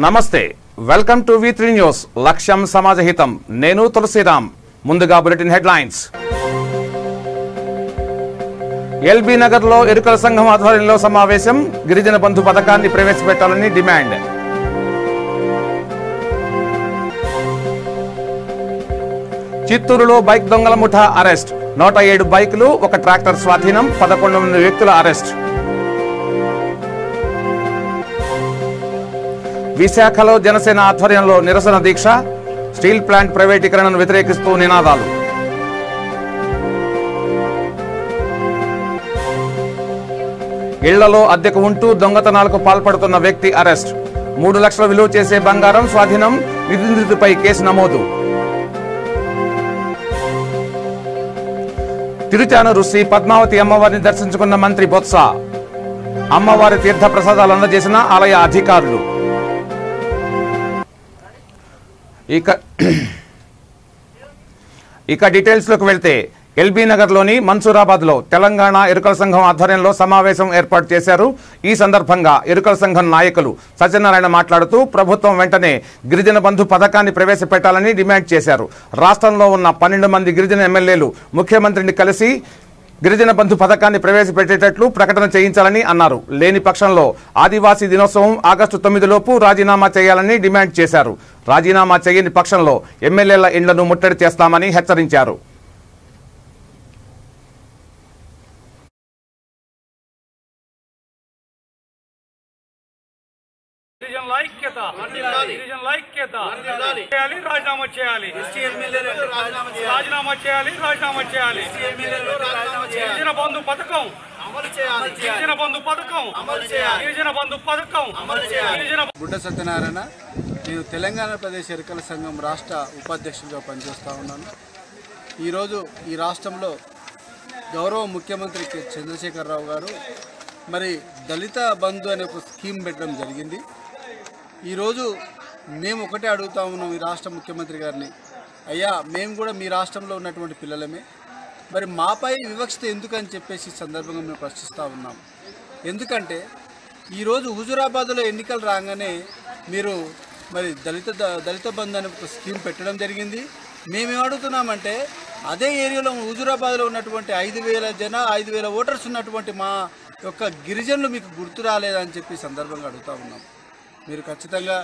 నమస్తే welcome to V3 news లక్ష్యం సమాజహితం నేను తులసిరామ్ ముందుగా బులెటిన్ హెడ్లైన్స్ ఎల్బీ నగర్ లో ఎరుకల సంఘం ఆధ్వర్యంలో సమావేశం గిరిజన బంధు పథకాన్ని ప్రవేశపెట్టాలని డిమాండ్ చిత్తూరులో బైక్ దొంగల ముఠా అరెస్ట్ 107 బైకులు ఒక ట్రాక్టర్ స్వాధీనం 11 మంది వ్యక్తుల అరెస్ట్ విశాఖలో జనసేన ఆధ్వర్యంలో నిరసన దీక్ష స్టీల్ ప్లాంట్ ప్రైవేటీకరణను వ్యతిరేకిస్తూ నినాదాలు ఇళ్లలో అద్దెకు ఉంటూ దొంగతనాలకు పాల్పడుతున్న వ్యక్తి అరెస్ట్ 3 లక్షల విలువ చేసే బంగారం స్వాధీనం నిందితుడిపై కేసు నమోదు తిరుచానూరు శ్రీ పద్మావతి అమ్మవారిని దర్శించుకున్న మంత్రి బొత్స అమ్మవారి తీర్థ ప్రసాదాలు అందజేసిన ఆలయ అధికారులు ఇక డీటెయిల్స్ లోకి వెళ్తే ఎల్బీ నగర్ లోని మన్సూరాబాద్ లో తెలంగాణ ఎరుకల సంఘం ఆధ్వర్యంలో సమావేశం ఏర్పాటు చేశారు. ఈ సందర్భంగా ఎరుకల సంఘం నాయకులు సత్యనారాయణ మాట్లాడుతూ ప్రభుత్వం వెంటనే గిరిజన బంధు పథకాన్ని ప్రవేశపెట్టాలని డిమాండ్ చేశారు. రాష్ట్రంలో ఉన్న 12 మంది గిరిజన ఎమ్మెల్యేలు ముఖ్యమంత్రిని కలిసి గిరిజన బంధు పథకాన్ని ప్రవేశపెట్టేటట్లు ప్రకటన చేయించాలని అన్నారు. లేని పక్షంలో ఆదివాసీ దినోత్సవం ఆగస్టు 9 లోపు రాజీనామా చేయాలని డిమాండ్ చేశారు. రాజీనామా చేయని పక్షంలో ఎమ్మెల్యేల ఇండ్లను ముట్టడి చేస్తామని హెచ్చరించారు. బుడ్డ సత్యనారాయణ, నేను తెలంగాణ ప్రదేశ్ ఎరుకల సంఘం రాష్ట్ర ఉపాధ్యక్షుడిగా పనిచేస్తూ ఉన్నాను. ఈరోజు ఈ రాష్ట్రంలో గౌరవ ముఖ్యమంత్రి చంద్రశేఖరరావు గారు మరి దళిత బంధు అనే ఒక స్కీమ్ పెట్టడం జరిగింది. ఈరోజు మేము ఒకటే అడుగుతా ఉన్నాం ఈ రాష్ట్ర ముఖ్యమంత్రి గారిని, అయ్యా మేము కూడా మీ రాష్ట్రంలో ఉన్నటువంటి పిల్లలమే, మరి మాపై వివక్షత ఎందుకని చెప్పేసి సందర్భంగా మేము ప్రశ్నిస్తూ ఉన్నాం. ఎందుకంటే ఈరోజు హుజూరాబాద్లో ఎన్నికలు రాగానే మీరు మరి దళిత బంధు అనే ఒక స్కీమ్ పెట్టడం జరిగింది. మేమేం అడుగుతున్నామంటే అదే ఏరియాలో హుజూరాబాద్లో ఉన్నటువంటి 5,000 ఓటర్స్ ఉన్నటువంటి మా యొక్క గిరిజనులు మీకు గుర్తు రాలేదని చెప్పి సందర్భంగా అడుగుతూ ఉన్నాం. మీరు ఖచ్చితంగా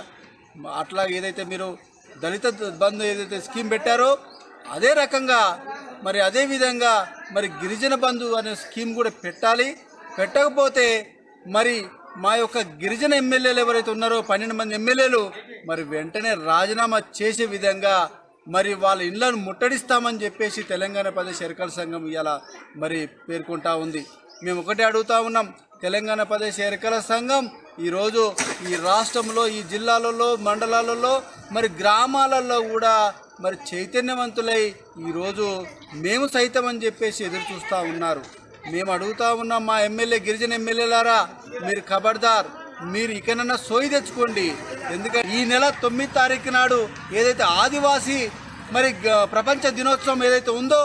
అట్లా ఏదైతే మీరు దళిత బంధు ఏదైతే స్కీమ్ పెట్టారో అదే రకంగా మరి అదే విధంగా మరి గిరిజన బంధు అనే స్కీమ్ కూడా పెట్టాలి. పెట్టకపోతే మరి మా యొక్క గిరిజన ఎమ్మెల్యేలు ఎవరైతే ఉన్నారో 12 మంది ఎమ్మెల్యేలు మరి వెంటనే రాజీనామా చేసే విధంగా మరి వాళ్ళ ఇళ్లను ముట్టడిస్తామని చెప్పేసి తెలంగాణ ప్రదేశ్ ఎరుకల సంఘం ఇలా మరి పేర్కొంటా ఉంది. మేము ఒకటే అడుగుతా ఉన్నాం, తెలంగాణ ప్రదేశ్ ఎరుకల సంఘం ఈరోజు ఈ రాష్ట్రంలో ఈ జిల్లాలలో మండలాలలో మరి గ్రామాలలో కూడా మరి చైతన్యవంతులై ఈరోజు మేము సైతం అని చెప్పేసి ఎదురు చూస్తూ ఉన్నారు. మేము అడుగుతా ఉన్నాం, మా గిరిజన ఎమ్మెల్యేలారా మీరు ఖబర్దార్, మీరు ఇకనన్నా సోయి తెచ్చుకోండి. ఎందుకంటే ఈ నెల 9 తారీఖు నాడు ఏదైతే ఆదివాసీ మరి ప్రపంచ దినోత్సవం ఏదైతే ఉందో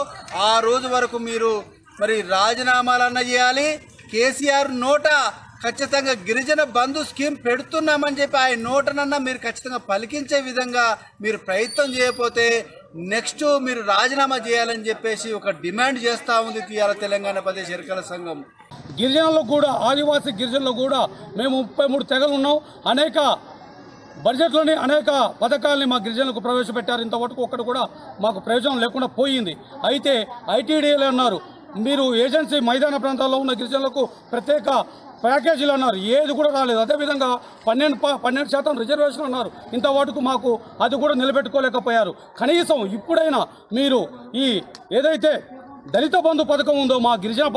ఆ రోజు వరకు మీరు మరి రాజీనామాలన్నా చేయాలి. కేసీఆర్ నోట ఖచ్చితంగా గిరిజన బంధు స్కీమ్ పెడుతున్నామని చెప్పి ఆయన నోటనన్నా మీరు ఖచ్చితంగా పలికించే విధంగా మీరు ప్రయత్నం చేయకపోతే నెక్స్ట్ మీరు రాజీనామా చేయాలని చెప్పేసి ఒక డిమాండ్ చేస్తూ ఉంది ఇవాళ తెలంగాణ ప్రదేశ్ ఎరుకల సంఘం. గిరిజనులు కూడా ఆదివాసీ గిరిజనులు కూడా మేము 33 తెగలు ఉన్నాం. అనేక బడ్జెట్లోని అనేక పథకాలని మా గిరిజనులకు ప్రవేశపెట్టారు. ఇంతవరకు ఒక్కటి కూడా మాకు ప్రయోజనం లేకుండా పోయింది. అయితే ఐటీడీఏలు అన్నారు, మీరు ఏజెన్సీ మైదాన ప్రాంతాల్లో ఉన్న గిరిజనులకు ప్రత్యేక ప్యాకేజీలు అన్నారు, ఏది కూడా రాలేదు. అదేవిధంగా 12% రిజర్వేషన్ అన్నారు, ఇంతవరకు మాకు అది కూడా నిలబెట్టుకోలేకపోయారు. కనీసం ఇప్పుడైనా మీరు ఈ ఏదైతే దళిత బంధు పథకం ఉందో మా గిరిజన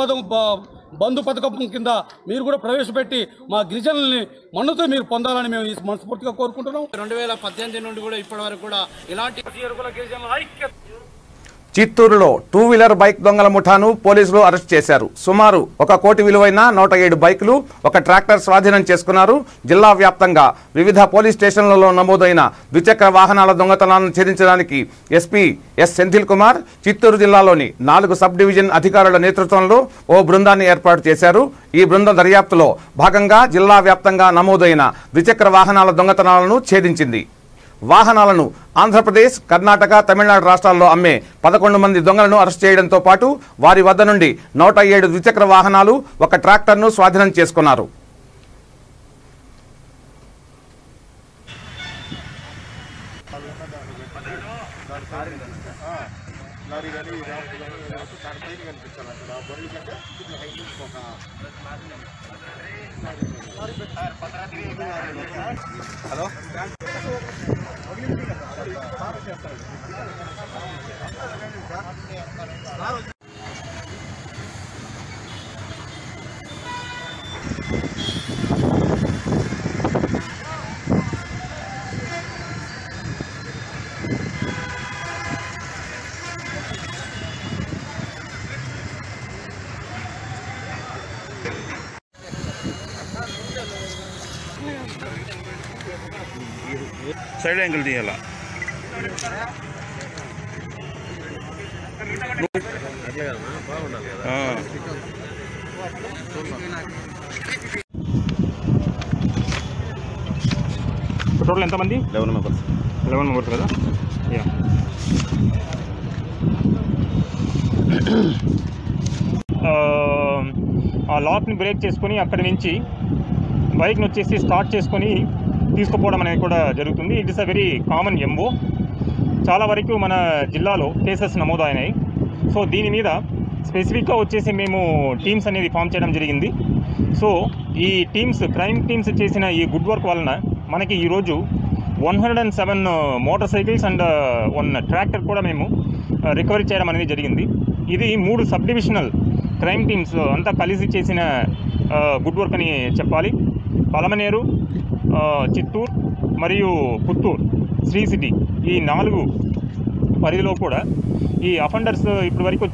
బంధు పథకం కింద మీరు కూడా ప్రవేశపెట్టి మా గిరిజనుల్ని మన్నుతో మీరు పొందాలని మేము ఈ మనస్ఫూర్తిగా కోరుకుంటున్నాం. 2018 నుండి కూడా ఇప్పటి వరకు కూడా ఇలాంటి చిత్తూరులో 2 వీలర్ బైక్ దొంగల ముఠాను పోలీసులు అరెస్ట్ చేశారు. సుమారు 1 కోటి విలువైన 107 బైకులు, 1 ట్రాక్టర్ స్వాధీనం చేసుకున్నారు. జిల్లా వ్యాప్తంగా వివిధ పోలీస్ స్టేషన్లలో నమోదైన ద్విచక్ర వాహనాల దొంగతనాలను ఛేదించడానికి ఎస్పీ ఎస్ సెంథిల్ కుమార్ చిత్తూరు జిల్లాలోని 4 సబ్ డివిజన్ అధికారుల నేతృత్వంలో ఓ బృందాన్ని ఏర్పాటు చేశారు. ఈ బృందం దర్యాప్తులో భాగంగా జిల్లా వ్యాప్తంగా నమోదైన ద్విచక్ర వాహనాల దొంగతనాలను ఛేదించింది. వాహనాలను ఆంధ్రప్రదేశ్, కర్ణాటక, తమిళనాడు రాష్ట్రాల్లో అమ్మే 11 మంది దొంగలను అరెస్ట్ చేయడంతో పాటు వారి వద్ద నుండి 107 ద్విచక్ర వాహనాలు, 1 ట్రాక్టర్ను స్వాధీనం చేసుకున్నారు. హలో సైడ్ యాంగిల్ తీయాలా? టోటల్ ఎంతమంది? 11 మెంబర్స్ కదా. యా, ఆ లాక్ని బ్రేక్ చేసుకొని అక్కడి నుంచి బైక్ని వచ్చేసి స్టార్ట్ చేసుకొని తీసుకుపోవడం అనేది కూడా జరుగుతుంది. It is a very common MO. చాలా వరకు మన జిల్లాలో కేసెస్ నమోదైనాయి. సో దీని మీద స్పెసిఫిక్గా వచ్చేసి మేము టీమ్స్ అనేది ఫామ్ చేయడం జరిగింది. సో ఈ టీమ్స్, క్రైమ్ టీమ్స్ చేసిన ఈ గుడ్ వర్క్ వలన మనకి ఈరోజు 107 మోటార్ సైకిల్స్ అండ్ 1 ట్రాక్టర్ కూడా మేము రికవరీ చేయడం అనేది జరిగింది. ఇది 3 సబ్ డివిజనల్ క్రైమ్ టీమ్స్ అంతా కలిసి చేసిన గుడ్ వర్క్ అని చెప్పాలి. పలమనేరు, చిత్తూరు మరియు పుత్తూరు, శ్రీ సిటీ, ఈ 4 పరిధిలో కూడా ఈ అఫెండర్స్ ఇప్పటి వరకు.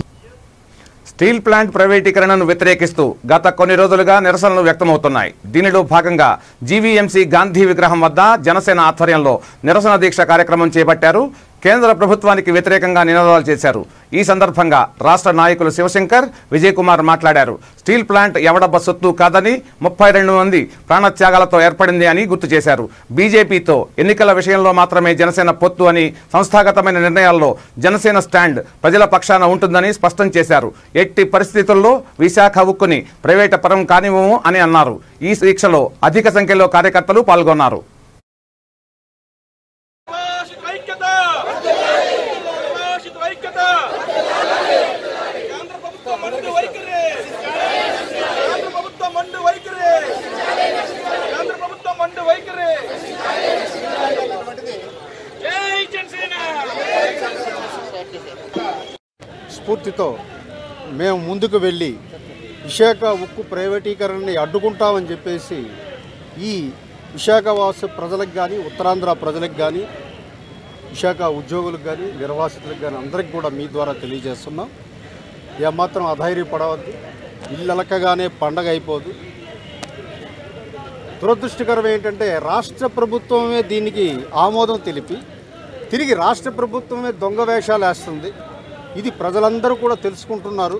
స్టీల్ ప్లాంట్ ప్రైవేటీకరణను వ్యతిరేకిస్తూ గత కొన్ని రోజులుగా నిరసనలు వ్యక్తమవుతున్నాయి. దీనిలో భాగంగా జీవీఎంసీ గాంధీ విగ్రహం వద్ద జనసేన ఆధ్వర్యంలో నిరసన దీక్ష కార్యక్రమం చేపట్టారు. కేంద్ర ప్రభుత్వానికి వ్యతిరేకంగా నినాదాలు చేశారు. ఈ సందర్భంగా రాష్ట్ర నాయకులు శివశంకర్, విజయ్ కుమార్ మాట్లాడారు. స్టీల్ ప్లాంట్ ఎవడబ్బ సొత్తు కాదని, 32 మంది ప్రాణత్యాగాలతో ఏర్పడింది అని గుర్తు చేశారు. బీజేపీతో ఎన్నికల విషయంలో మాత్రమే జనసేన పొత్తు అని, సంస్థాగతమైన నిర్ణయాల్లో జనసేన స్టాండ్ ప్రజల పక్షాన ఉంటుందని స్పష్టం చేశారు. ఎట్టి పరిస్థితుల్లో విశాఖ ఉక్కుని ప్రైవేటు పరం కానివ్వము అని అన్నారు. ఈ దీక్షలో అధిక సంఖ్యలో కార్యకర్తలు పాల్గొన్నారు. స్ఫూర్తితో మేము ముందుకు వెళ్ళి విశాఖ ఉక్కు ప్రైవేటీకరణని అడ్డుకుంటామని చెప్పేసి ఈ విశాఖవాస ప్రజలకు కానీ, ఉత్తరాంధ్ర ప్రజలకు కానీ, విశాఖ ఉద్యోగులకు కానీ, నిర్వాసితులకు కానీ అందరికి కూడా మీ ద్వారా తెలియజేస్తున్నాం. ఏమాత్రం అధైర్యపడవద్దు. ఇల్లలకగానే పండగ అయిపోదు. దురదృష్టకరం ఏంటంటే రాష్ట్ర ప్రభుత్వమే దీనికి ఆమోదం తెలిపి తిరిగి రాష్ట్ర ప్రభుత్వమే దొంగ వేషాలు వేస్తుంది. ఇది ప్రజలందరూ కూడా తెలుసుకుంటున్నారు.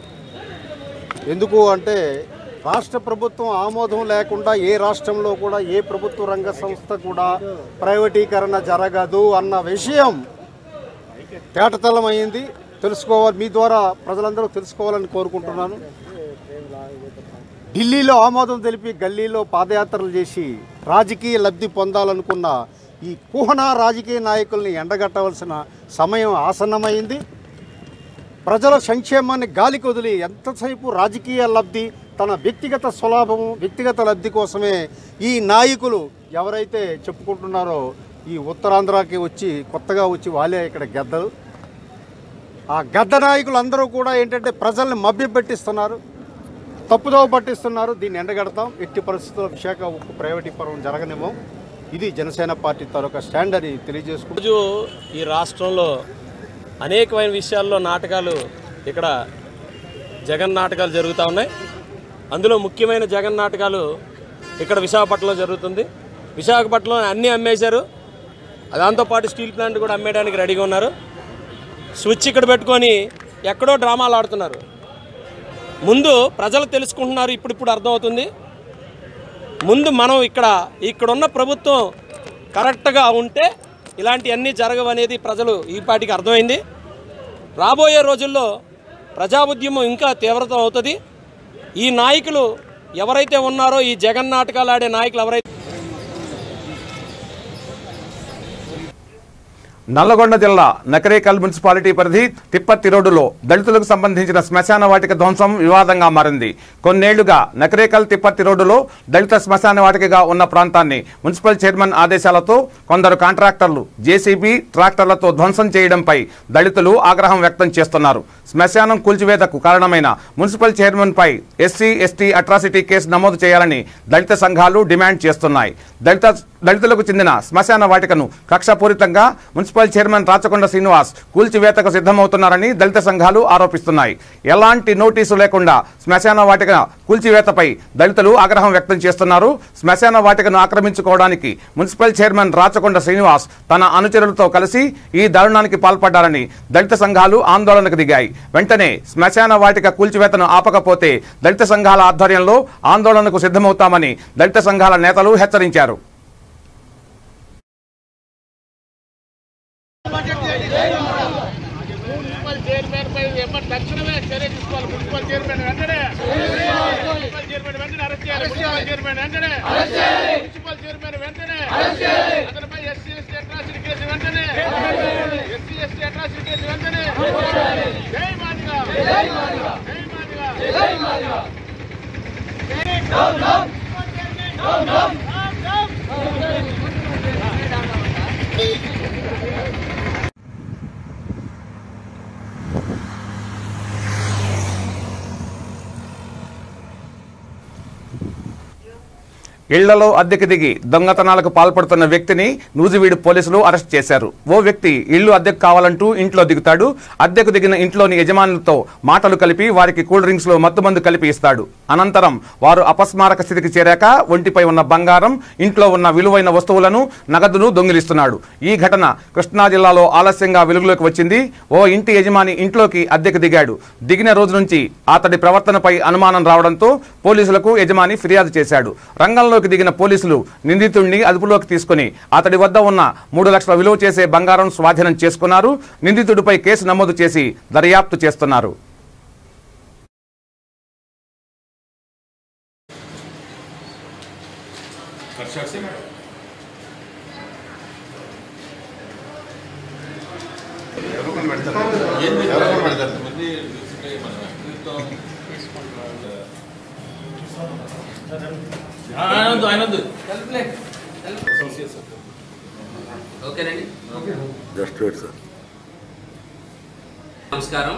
ఎందుకు అంటే రాష్ట్ర ప్రభుత్వం ఆమోదం లేకుండా ఏ రాష్ట్రంలో కూడా ఏ ప్రభుత్వ రంగ సంస్థ కూడా ప్రైవేటీకరణ జరగదు అన్న విషయం తేటతెల్లమైంది. తెలుసుకోవాలి, మీ ద్వారా ప్రజలందరూ తెలుసుకోవాలని కోరుకుంటున్నాను. ఢిల్లీలో ఆమోదం తెలిపి గల్లీలో పాదయాత్రలు చేసి రాజకీయ లబ్ధి పొందాలనుకున్న ఈ కుహనా రాజకీయ నాయకుల్ని ఎండగట్టవలసిన సమయం ఆసన్నమైంది. ప్రజల సంక్షేమాన్ని గాలికి వదిలి ఎంతసేపు రాజకీయ లబ్ధి, తన వ్యక్తిగత స్వలాభము, వ్యక్తిగత లబ్ధి కోసమే ఈ నాయకులు ఎవరైతే చెప్పుకుంటున్నారో ఈ ఉత్తరాంధ్రకి వచ్చి కొత్తగా వచ్చి వాళ్ళే ఇక్కడ గద్దలు. ఆ గద్ద నాయకులు అందరూ కూడా ఏంటంటే ప్రజల్ని మభ్యపెట్టిస్తున్నారు, తప్పుదోవ పట్టిస్తున్నారు. దీన్ని ఎండగడతాం. ఎట్టి పరిస్థితుల్లో విశాఖ ఉక్కు ప్రైవేటీకరణ జరగనివ్వం. ఇది జనసేన పార్టీ తాలూకా స్టాండ్ అని తెలియజేసుకుంటూ ఈ రాష్ట్రంలో అనేకమైన విషయాల్లో నాటకాలు ఇక్కడ జగన్ నాటకాలు జరుగుతూ ఉన్నాయి. అందులో ముఖ్యమైన జగన్ నాటకాలు ఇక్కడ విశాఖపట్నంలో జరుగుతుంది. విశాఖపట్నంలో అన్నీ అమ్మేశారు. దాంతోపాటు స్టీల్ ప్లాంట్ కూడా అమ్మేయడానికి రెడీగా ఉన్నారు. స్విచ్ ఇక్కడ పెట్టుకొని ఎక్కడో డ్రామాలు ఆడుతున్నారు. ముందు ప్రజలు తెలుసుకుంటున్నారు, ఇప్పుడు అర్థమవుతుంది. ముందు మనం ఇక్కడున్న ప్రభుత్వం కరెక్ట్గా ఉంటే ఇలాంటివన్నీ జరగవనేది ప్రజలు ఈ పాటికి అర్థమైంది. రాబోయే రోజుల్లో ప్రజా ఉద్యమం ఇంకా తీవ్రతం అవుతుంది. ఈ నాయకులు ఎవరైతే ఉన్నారో, ఈ జగన్ నాటకాలు ఆడే నాయకులు ఎవరైతే నల్లగొండ జిల్లా నకరేకల్ మున్సిపాలిటీ పరిధి తిప్పత్తి రోడ్డులో దళితులకు సంబంధించిన శ్మశాన వాటిక ధ్వంసం వివాదంగా మారింది. కొన్నేళ్లుగా నకరేకల్ తిప్పత్తి రోడ్డులో దళిత శ్మశాన వాటికగా ఉన్న ప్రాంతాన్ని మున్సిపల్ చైర్మన్ ఆదేశాలతో కొందరు కాంట్రాక్టర్లు జేసీబీ ట్రాక్టర్లతో ధ్వంసం చేయడంపై దళితులు ఆగ్రహం వ్యక్తం చేస్తున్నారు. శ్మశానం కూల్చివేతకు కారణమైన మున్సిపల్ చైర్మన్ పై ఎస్సీ ఎస్టీ అట్రాసిటీ కేసు నమోదు చేయాలని దళిత సంఘాలు డిమాండ్ చేస్తున్నాయి. దళితులకు చెందిన శ్మశాన వాటికను కక్షపూరితంగా మున్సిపల్ చైర్మన్ రాచకొండ శ్రీనివాస్ కూల్చివేతకు సిద్ధమవుతున్నారని దళిత సంఘాలు ఆరోపిస్తున్నాయి. ఎలాంటి నోటీసు లేకుండా శ్మశాన వాటిక కూల్చివేతపై దళితులు ఆగ్రహం వ్యక్తం చేస్తున్నారు. శ్మశాన వాటికను ఆక్రమించుకోవడానికి మున్సిపల్ చైర్మన్ రాచకొండ శ్రీనివాస్ తన అనుచరులతో కలిసి ఈ దారుణానికి పాల్పడ్డారని దళిత సంఘాలు ఆందోళనకు దిగాయి. వెంటనే శ్మశాన వాటిక కూల్చివేతను ఆపకపోతే దళిత సంఘాల ఆధ్వర్యంలో ఆందోళనకు సిద్ధమవుతామని దళిత సంఘాల నేతలు హెచ్చరించారు. తక్షణమే చర్య తీసుకోవాలి. మున్సిపల్ చైర్మన్ వెంటనే అరెస్ట్ చేయాలి. మున్సిపల్ చైర్మన్ వెంటనే అతనిపై ఎస్సీ ఎస్టీ అట్రాసిటీ కేసు వెంటనే జై మాదిగా, జై మాదిగా, జై మాదిగా. ఇళ్లలో అద్దెకు దిగి దొంగతనాలకు పాల్పడుతున్న వ్యక్తిని నూజివీడు పోలీసులు అరెస్ట్ చేశారు. ఓ వ్యక్తి ఇళ్లు అద్దెకు కావాలంటూ ఇంట్లో దిగుతాడు. అద్దెకు దిగిన ఇంట్లోని యజమానులతో మాటలు కలిపి వారికి కూల్ డ్రింక్స్ లో మత్తుమందు కలిపి ఇస్తాడు. అనంతరం వారు అపస్మారక స్థితికి చేరాక ఒంటిపై ఉన్న బంగారం, ఇంట్లో ఉన్న విలువైన వస్తువులను, నగదును దొంగిలిస్తున్నాడు. ఈ ఘటన కృష్ణా జిల్లాలో ఆలస్యంగా వెలుగులోకి వచ్చింది. ఓ ఇంటి యజమాని ఇంట్లోకి అద్దెకు దిగాడు. దిగిన రోజు నుంచి అతడి ప్రవర్తనపై అనుమానం రావడంతో పోలీసులకు యజమాని ఫిర్యాదు చేశాడు. రంగంలో దిగిన పోలీసులు నిందితుడిని అదుపులోకి తీసుకుని అతడి వద్ద ఉన్న 3 లక్షల విలువ చేసే బంగారం స్వాధీనం చేసుకున్నారు. నిందితుడిపై కేసు నమోదు చేసి దర్యాప్తు చేస్తున్నారు. ఓకేనండి. నమస్కారం.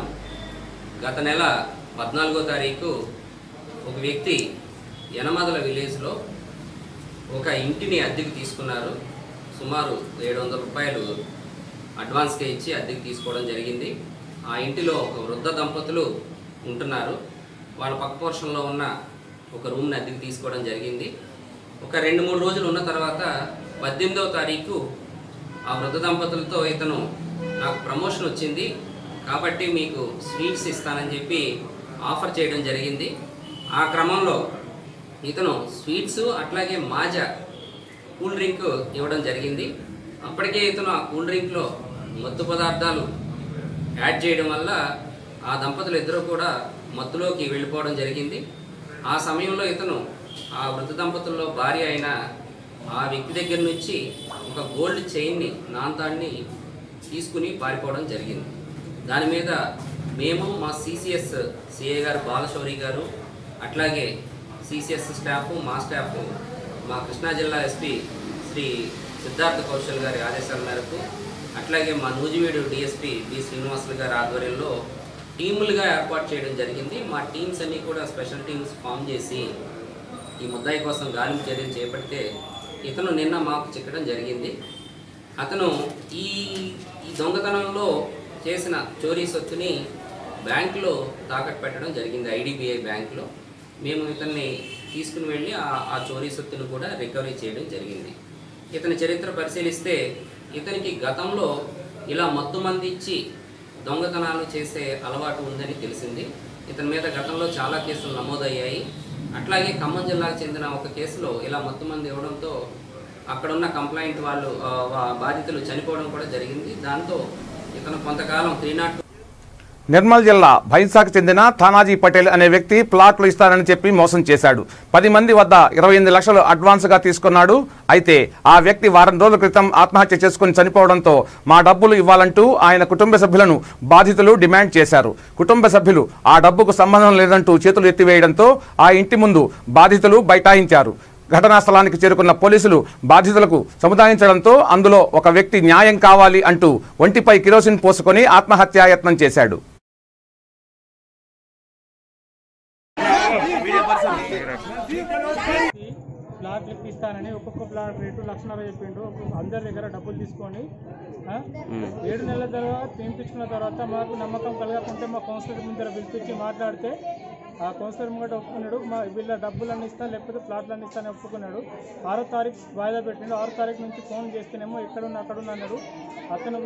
గత నెల 14వ తారీఖు ఒక వ్యక్తి యనమదల విలేజ్లో ఒక ఇంటిని అద్దెకు తీసుకున్నారు. సుమారు 700 రూపాయలు అడ్వాన్స్గా ఇచ్చి అద్దెకు తీసుకోవడం జరిగింది. ఆ ఇంటిలో ఒక వృద్ధ దంపతులు ఉంటున్నారు. వాళ్ళ పక్క పోర్షన్లో ఉన్న ఒక రూమ్ని అద్దెకు తీసుకోవడం జరిగింది. ఒక 2-3 రోజులు ఉన్న తర్వాత 18వ తారీఖు ఆ వృద్ధ దంపతులతో ఇతను నాకు ప్రమోషన్ వచ్చింది కాబట్టి మీకు స్వీట్స్ ఇస్తానని చెప్పి ఆఫర్ చేయడం జరిగింది. ఆ క్రమంలో ఇతను స్వీట్స్ అట్లాగే మాజా కూల్ డ్రింక్ ఇవ్వడం జరిగింది. అప్పటికే ఇతను ఆ కూల్ డ్రింక్లో మత్తు పదార్థాలు యాడ్ చేయడం వల్ల ఆ దంపతులు ఇద్దరు కూడా మత్తులోకి వెళ్ళిపోవడం జరిగింది. ఆ సమయంలో ఇతను ఆ వృద్ధ దంపతుల్లో భార్య అయిన ఆ వ్యక్తి దగ్గర నుంచి ఒక గోల్డ్ చైన్ని, నాంతాన్ని తీసుకుని పారిపోవడం జరిగింది. దాని మీద మేము మా సిసిఎస్ సిఐ గారు బాలశౌరి గారు, అట్లాగే సిసిఎస్ స్టాఫ్, మా స్టాఫ్, మా కృష్ణా జిల్లా ఎస్పీ శ్రీ సిద్ధార్థ కౌశల్ గారి ఆదేశాల మేరకు, అట్లాగే మా నూజివీడు డిఎస్పీ బి శ్రీనివాసులు గారి ఆధ్వర్యంలో టీములుగా ఏర్పాటు చేయడం జరిగింది. మా టీమ్స్ అన్నీ కూడా స్పెషల్ టీమ్స్ ఫామ్ చేసి ఈ ముద్దాయి కోసం గాలింపు చర్యలు చేపడితే ఇతను నిన్న మాకు చిక్కడం జరిగింది. అతను ఈ దొంగతనంలో చేసిన చోరీ సొత్తుని బ్యాంకులో తాకట్టు పెట్టడం జరిగింది. ఐడిబిఐ బ్యాంకులో మేము ఇతన్ని తీసుకుని వెళ్ళి ఆ చోరీ సొత్తును కూడా రికవరీ చేయడం జరిగింది. ఇతని చరిత్ర పరిశీలిస్తే ఇతనికి గతంలో ఇలా మత్తుమంది ఇచ్చి దొంగతనాలు చేసే అలవాటు ఉందని తెలిసింది. ఇతని మీద గతంలో చాలా కేసులు నమోదయ్యాయి. అట్లాగే ఖమ్మం జిల్లాకు చెందిన ఒక కేసులో ఇలా మత్తుమంది ఇవ్వడంతో అక్కడున్న కంప్లైంట్ వాళ్ళు బాధితులు చనిపోవడం కూడా జరిగింది. దాంతో ఇతను కొంతకాలం 302 నిర్మల్ జిల్లా భైంసాకు చెందిన తానాజీ పటేల్ అనే వ్యక్తి ప్లాట్లు ఇస్తానని చెప్పి మోసం చేశాడు. 10 మంది వద్ద 28 లక్షలు అడ్వాన్స్గా తీసుకున్నాడు. అయితే ఆ వ్యక్తి వారం రోజుల క్రితం ఆత్మహత్య చేసుకుని చనిపోవడంతో మా డబ్బులు ఇవ్వాలంటూ ఆయన కుటుంబ సభ్యులను బాధితులు డిమాండ్ చేశారు. కుటుంబ సభ్యులు ఆ డబ్బుకు సంబంధం లేదంటూ చేతులు ఎత్తివేయడంతో ఆ ఇంటి ముందు బాధితులు బైఠాయించారు. ఘటనా స్థలానికి చేరుకున్న పోలీసులు బాధితులకు సముదాయించడంతో అందులో ఒక వ్యక్తి న్యాయం కావాలి అంటూ ఒంటిపై కిరోసిన్ పోసుకొని ఆత్మహత్యాయత్నం చేశాడు. ప్లాట్లు ఇప్పిస్తానని ఒక్కొక్క ప్లాట్ రేటు 1,50,000 చెప్పిండు. అందరి దగ్గర డబ్బులు తీసుకొని 7 నెలల తర్వాత తీర్పించుకున్న తర్వాత మాకు నమ్మకం కలగకుంటే మా కౌన్సిలర్ ముందర పిలిపించి మాట్లాడితే ఆ కౌన్సిలర్ ముంగట ఒప్పుకున్నాడు. వీళ్ళ డబ్బులన్నీ ఇస్తాను లేకపోతే ప్లాట్లన్నీ ఇస్తానని ఒప్పుకున్నాడు. 6వ తారీఖు వాయిదా పెట్టిండు. 6వ తారీఖు నుంచి ఫోన్ చేస్తేనేమో ఎక్కడున్నా అక్కడున్నా అన్నాడు. అతను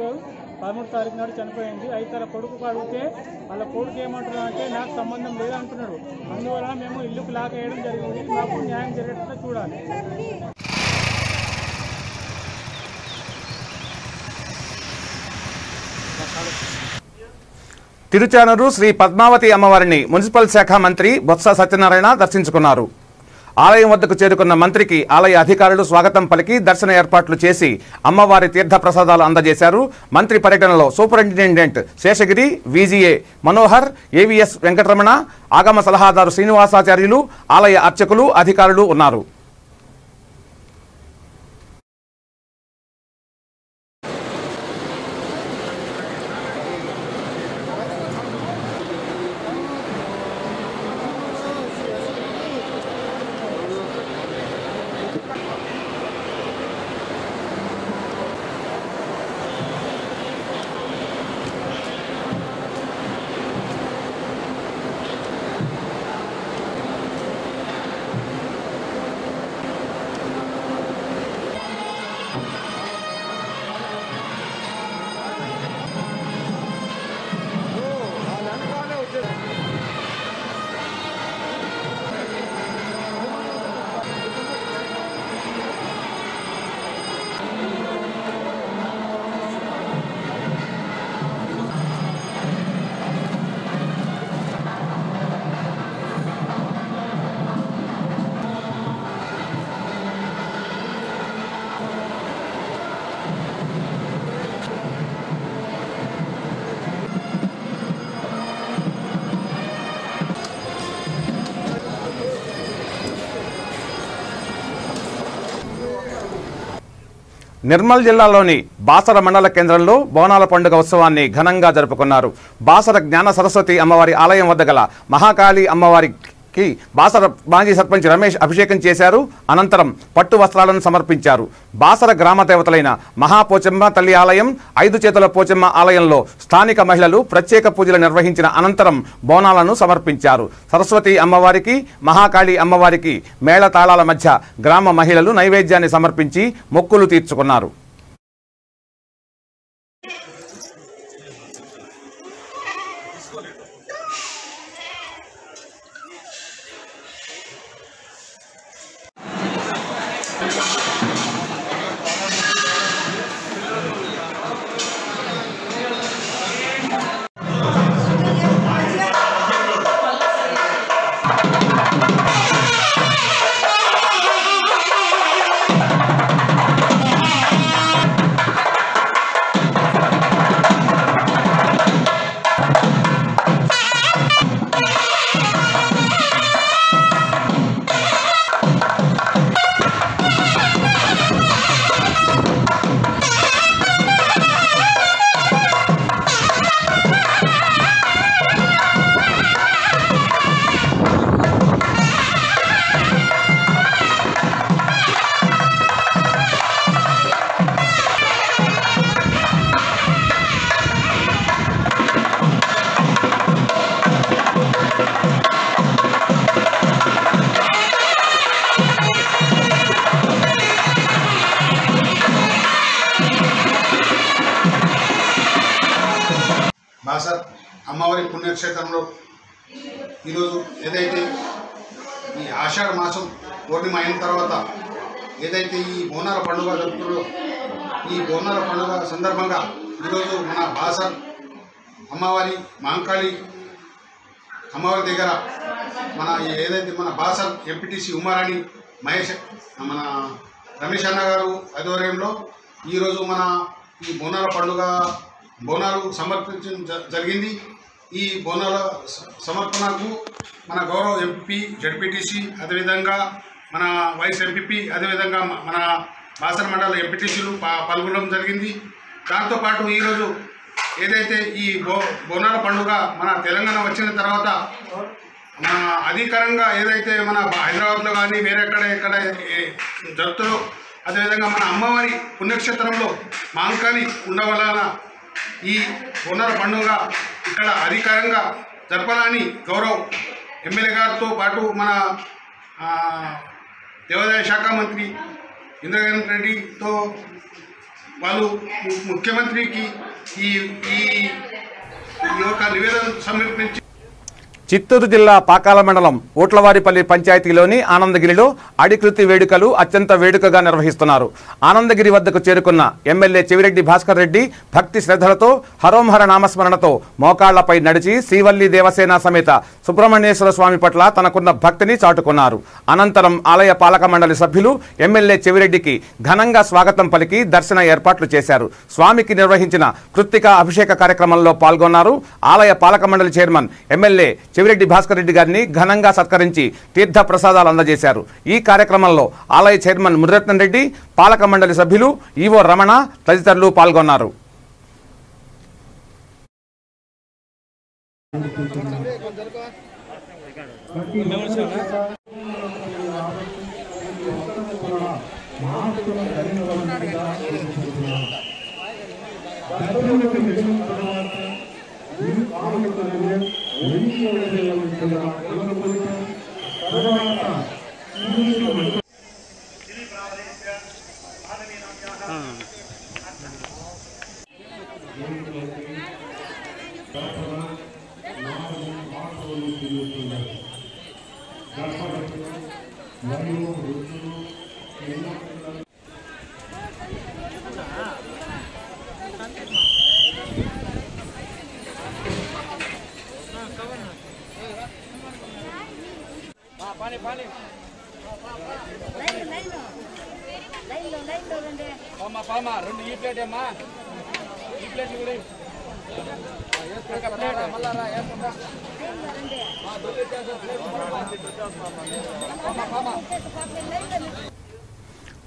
13వ తారీఖు నాడు చనిపోయింది. అయితే వాళ్ళ కొడుకు అడిగితే వాళ్ళ కొడుకు ఏమంటున్నా అంటే నాకు సంబంధం లేదంటున్నాడు. అందువల్ల మేము ఇల్లుకు లాక్ వేయడం జరిగింది. మాకు న్యాయం జరిగేట్టుగా చూడాలి. తిరుచానూరు శ్రీ పద్మావతి అమ్మవారిని మున్సిపల్ శాఖ మంత్రి బొత్స సత్యనారాయణ దర్శించుకున్నారు. ఆలయం వద్దకు చేరుకున్న మంత్రికి ఆలయ అధికారులు స్వాగతం పలికి దర్శన ఏర్పాట్లు చేసి అమ్మవారి తీర్థ ప్రసాదాలు అందజేశారు. మంత్రి పర్యటనలో superintendent Seshagiri, VGA Manohar, AVS Venkataramana, ఆగమ సలహాదారు శ్రీనివాసాచార్యులు, ఆలయ అర్చకులు, అధికారులు ఉన్నారు. నిర్మల్ జిల్లాలోని బాసర మండల కేంద్రంలో బోనాల పండుగ ఉత్సవాన్ని ఘనంగా జరుపుకున్నారు. బాసర జ్ఞాన సరస్వతి అమ్మవారి ఆలయం వద్ద గల మహాకాళి అమ్మవారికి బాసర మాజీ సర్పంచ్ రమేష్ అభిషేకం చేశారు. అనంతరం పట్టు వస్త్రాలను సమర్పించారు. బాసర గ్రామ దేవతలైన మహాపోచమ్మ తల్లి ఆలయం, 5 చేతుల పోచమ్మ ఆలయంలో స్థానిక మహిళలు ప్రత్యేక పూజలు నిర్వహించిన అనంతరం బోనాలను సమర్పించారు. సరస్వతి అమ్మవారికి, మహాకాళి అమ్మవారికి మేళతాళాల మధ్య గ్రామ మహిళలు నైవేద్యాన్ని సమర్పించి మొక్కులు తీర్చుకున్నారు. బాసర్ అమ్మవారి పుణ్యక్షేత్రంలో ఈరోజు ఏదైతే ఈ ఆషాఢ మాసం పూర్ణిమ అయిన తర్వాత ఏదైతే ఈ బోనాల పండుగ జరుపుతున్నారో ఈ బోనాల పండుగ సందర్భంగా ఈరోజు మన బాసర్ అమ్మవారి మాంకాళి అమ్మవారి దగ్గర మన ఏదైతే మన బాసర్ ఎంపీటీసీ ఉమారాణి మహేష్ మన రమేష్ అన్న గారు ఆధ్వర్యంలో ఈరోజు మన ఈ బోనాల పండుగ బోనాలు సమర్పించడం జరిగింది. ఈ బోనాల సమర్పణకు మన గౌరవ ఎంపీ జడ్పీటీసీ అదేవిధంగా మన వైస్ ఎంపీపీ అదేవిధంగా మన బాసర్ మండల ఎంపీటీసీలు పాల్గొనడం జరిగింది. దాంతోపాటు ఈరోజు ఏదైతే ఈ బోనాల పండుగ మన తెలంగాణ వచ్చిన తర్వాత మన అధికారంగా ఏదైతే మన హైదరాబాద్లో కానీ ఎక్కడ జరుగుతుందో అదేవిధంగా మన అమ్మవారి పుణ్యక్షేత్రంలో మాంకాళి ఉండవలన ఈ బోనాల పండుగ ఇక్కడ అధికారంగా జరపాలని గౌరవ్ ఎమ్మెల్యే గారితో పాటు మన దేవాదాయ శాఖ మంత్రి ఇంద్రకరణ్ రెడ్డితో వాళ్ళు ముఖ్యమంత్రికి ఈ యొక్క నివేదన సమర్పించి చిత్తూరు జిల్లా పాకాల మండలం ఓట్లవారిపల్లి పంచాయతీలోని ఆనందగిరిలో అడికృతి వేడుకలు అత్యంత వేడుకగా నిర్వహిస్తున్నారు. ఆనందగిరి వద్దకు చేరుకున్న ఎమ్మెల్యే చెవిరెడ్డి భాస్కర్ రెడ్డి భక్తి శ్రద్ధలతో హరోంహర నామస్మరణతో మోకాళ్లపై నడిచి శ్రీవల్లి దేవసేన సమేత సుబ్రహ్మణ్యేశ్వర స్వామి పట్ల తనకున్న భక్తిని చాటుకున్నారు. అనంతరం ఆలయ పాలక మండలి సభ్యులు ఎమ్మెల్యే చెవిరెడ్డికి ఘనంగా స్వాగతం పలికి దర్శన ఏర్పాట్లు చేశారు. స్వామికి నిర్వహించిన కృత్తిక అభిషేక కార్యక్రమంలో పాల్గొన్నారు. ఆలయ పాలక మండలి చైర్మన్ ఎమ్మెల్యే చెవిరెడ్డి భాస్కర్ రెడ్డి గారిని ఘనంగా సత్కరించి తీర్థ ప్రసాదాలు అందజేశారు. ఈ కార్యక్రమంలో ఆలయ చైర్మన్ మునిరత్నం రెడ్డి, పాలక మండలి సభ్యులు ఈవో రమణ తదితరులు పాల్గొన్నారు. రెండు ఈ ప్లేట్ అమ్మా ఈ ప్లేట్ కూడా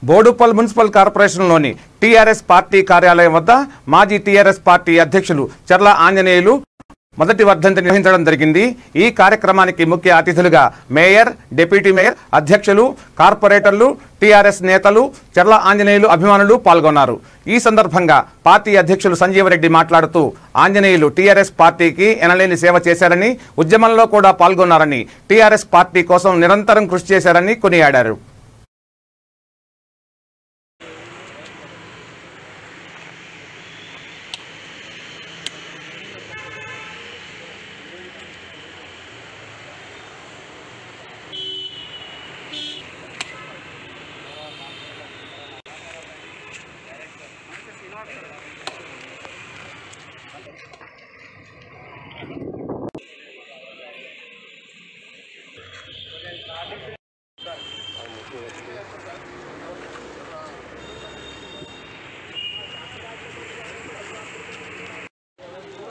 బోడుప్పల్ మున్సిపల్ కార్పొరేషన్లోని టీఆర్ఎస్ పార్టీ కార్యాలయం వద్ద మాజీ టీఆర్ఎస్ పార్టీ అధ్యక్షులు చర్ల ఆంజనేయులు మొదటి వర్ధంతి నిర్వహించడం జరిగింది. ఈ కార్యక్రమానికి ముఖ్య అతిథులుగా మేయర్, డిప్యూటీ మేయర్, అధ్యక్షులు, కార్పొరేటర్లు, టీఆర్ఎస్ నేతలు, చర్ల ఆంజనేయులు అభిమానులు పాల్గొన్నారు. ఈ సందర్భంగా పార్టీ అధ్యక్షులు సంజీవరెడ్డి మాట్లాడుతూ ఆంజనేయులు టీఆర్ఎస్ పార్టీకి ఎనలేని సేవ చేశారని, ఉద్యమంలో కూడా పాల్గొన్నారని, టీఆర్ఎస్ పార్టీ కోసం నిరంతరం కృషి చేశారని కొనియాడారు.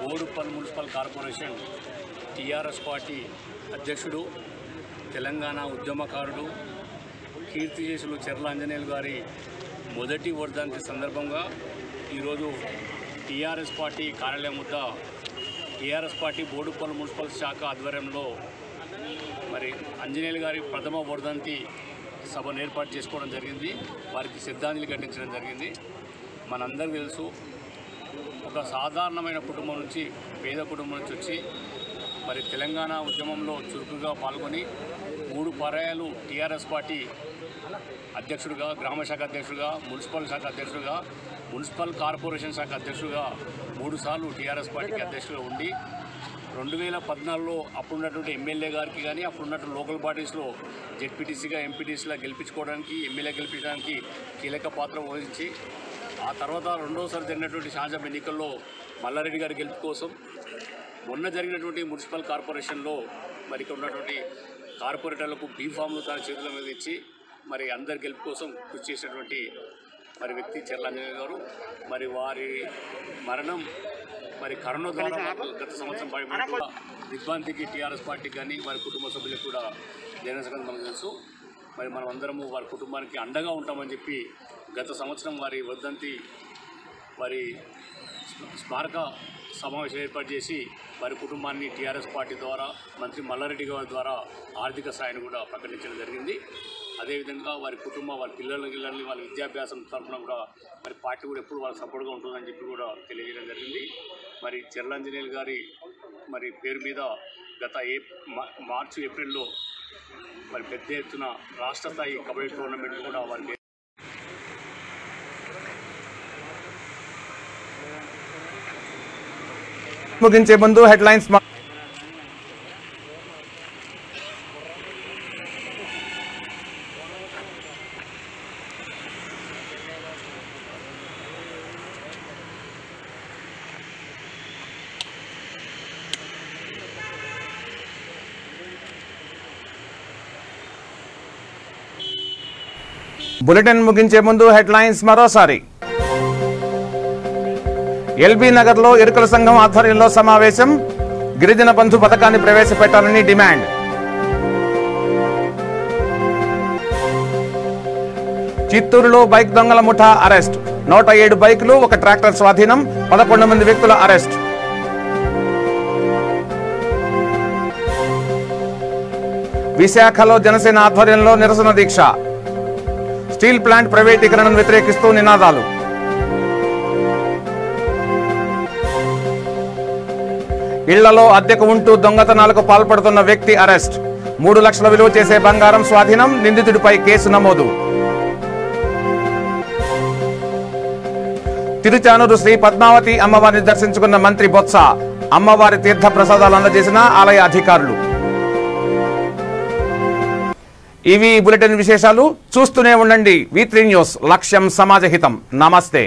Boduppal municipal corporation TRS party అధ్యక్షుడు, తెలంగాణ ఉద్యమకారుడు, కీర్తిశేషులు చర్ల ఆంజనేయులు గారి మొదటి వర్ధంతి సందర్భంగా ఈరోజు టీఆర్ఎస్ పార్టీ కార్యాలయం వద్ద టీఆర్ఎస్ పార్టీ బోడుప్పల్ మున్సిపల్ శాఖ ఆధ్వర్యంలో మరి ఆంజనేయులు గారి ప్రథమ వర్ధంతి సభను ఏర్పాటు చేసుకోవడం జరిగింది. వారికి శ్రద్ధాంజలి ఘటించడం జరిగింది. మనందరికీ తెలుసు, ఒక సాధారణమైన కుటుంబం నుంచి, పేద కుటుంబం నుంచి వచ్చి మరి తెలంగాణ ఉద్యమంలో చురుకుగా పాల్గొని 3 పర్యాయాలు టీఆర్ఎస్ పార్టీ అధ్యక్షుడిగా, గ్రామ శాఖ అధ్యక్షుడిగా, మున్సిపల్ శాఖ అధ్యక్షుడిగా మున్సిపల్ కార్పొరేషన్ శాఖ అధ్యక్షుడిగా 3 సార్లు టీఆర్ఎస్ పార్టీకి అధ్యక్షుడిగా ఉండి 2014లో అప్పుడున్నటువంటి ఎమ్మెల్యే గారికి కానీ అప్పుడున్నటువంటి లోకల్ బాడీస్లో జెడ్పీటీసీగా ఎంపీటీసీగా గెలిపించుకోవడానికి ఎమ్మెల్యే గెలిపించడానికి కీలక పాత్ర వహించి ఆ తర్వాత రెండోసారి జరిగినటువంటి శాసనసభ ఎన్నికల్లో మల్లారెడ్డి గారి గెలుపు కోసం మొన్న జరిగినటువంటి మున్సిపల్ కార్పొరేషన్లో మరి ఇక్కడ ఉన్నటువంటి కార్పొరేటర్లకు బీఫామ్లు తన చేతుల మీద ఇచ్చి మరి అందరి గెలుపు కోసం కృషి చేసినటువంటి మరి వ్యక్తి చెర్లాంజనేయులు గారు మరి వారి మరణం మరి కరోనా ద్వారా గత సంవత్సరం పడిన దిగ్భ్రాంతికి టీఆర్ఎస్ పార్టీకి కానీ వారి కుటుంబ సభ్యులకు కూడా జనసేన మనకు తెలుసు. మరి మనం అందరము వారి కుటుంబానికి అండగా ఉంటామని చెప్పి గత సంవత్సరం వారి వర్ధంతి వారి స్మారక సమావేశం ఏర్పాటు చేసి వారి కుటుంబాన్ని టీఆర్ఎస్ పార్టీ ద్వారా మంత్రి మల్లారెడ్డి గారి ద్వారా ఆర్థిక సాయాన్ని కూడా ప్రకటించడం జరిగింది. అదేవిధంగా వారి కుటుంబం వారి పిల్లల్ని వాళ్ళ విద్యాభ్యాసం తరఫున కూడా మరి పార్టీ కూడా ఎప్పుడు వాళ్ళకి సపోర్ట్గా ఉంటుందని చెప్పి కూడా తెలియజేయడం జరిగింది. మరి చెర్లాంజనేయులు గారి మరి పేరు మీద గత మార్చి ఏప్రిల్లో మరి పెద్ద ఎత్తున రాష్ట్ర స్థాయి కబడ్డీ టోర్నమెంట్ కూడా వారి ముగించే ముందు హెడ్లైన్స్ బులెటిన్ ముగించే ముందు హెడ్లైన్స్ మరోసారి. ఎల్బీ నగర్లో ఎరుకల సంఘం ఆధ్వర్యంలో సమావేశం. గిరిజన బంధు పథకాన్ని ప్రవేశపెట్టాలని డిమాండ్. చిత్తూరులో బైక్ దొంగల ముఠా అరెస్ట్. 107 బైకులు, 1 ట్రాక్టర్ స్వాధీనం. 11 మంది వ్యక్తుల అరెస్ట్. విశాఖలో జనసేన ఆధ్వర్యంలో నిరసన దీక్ష. స్టీల్ ప్లాంట్ ప్రైవేటీకరణను వ్యతిరేకిస్తూ నినాదాలు. ఇళ్లలో అద్దెకు ఉంటూ దొంగతనాలకు పాల్పడుతున్న వ్యక్తి అరెస్ట్. 3 లక్షల విలువ చేసే బంగారం స్వాధీనం. నిందితుడిపై కేసు నమోదు. తిరుచానూరు శ్రీ పద్మావతి అమ్మవారిని దర్శించుకున్న మంత్రి బొత్స. అమ్మవారి తీర్థ ప్రసాదాలు అందజేసిన ఆలయ అధికారులు. ఇవి బులెటిన్ విశేషాలు. చూస్తూనే ఉండండి V3 న్యూస్. లక్ష్యం సమాజహితం. నమస్తే.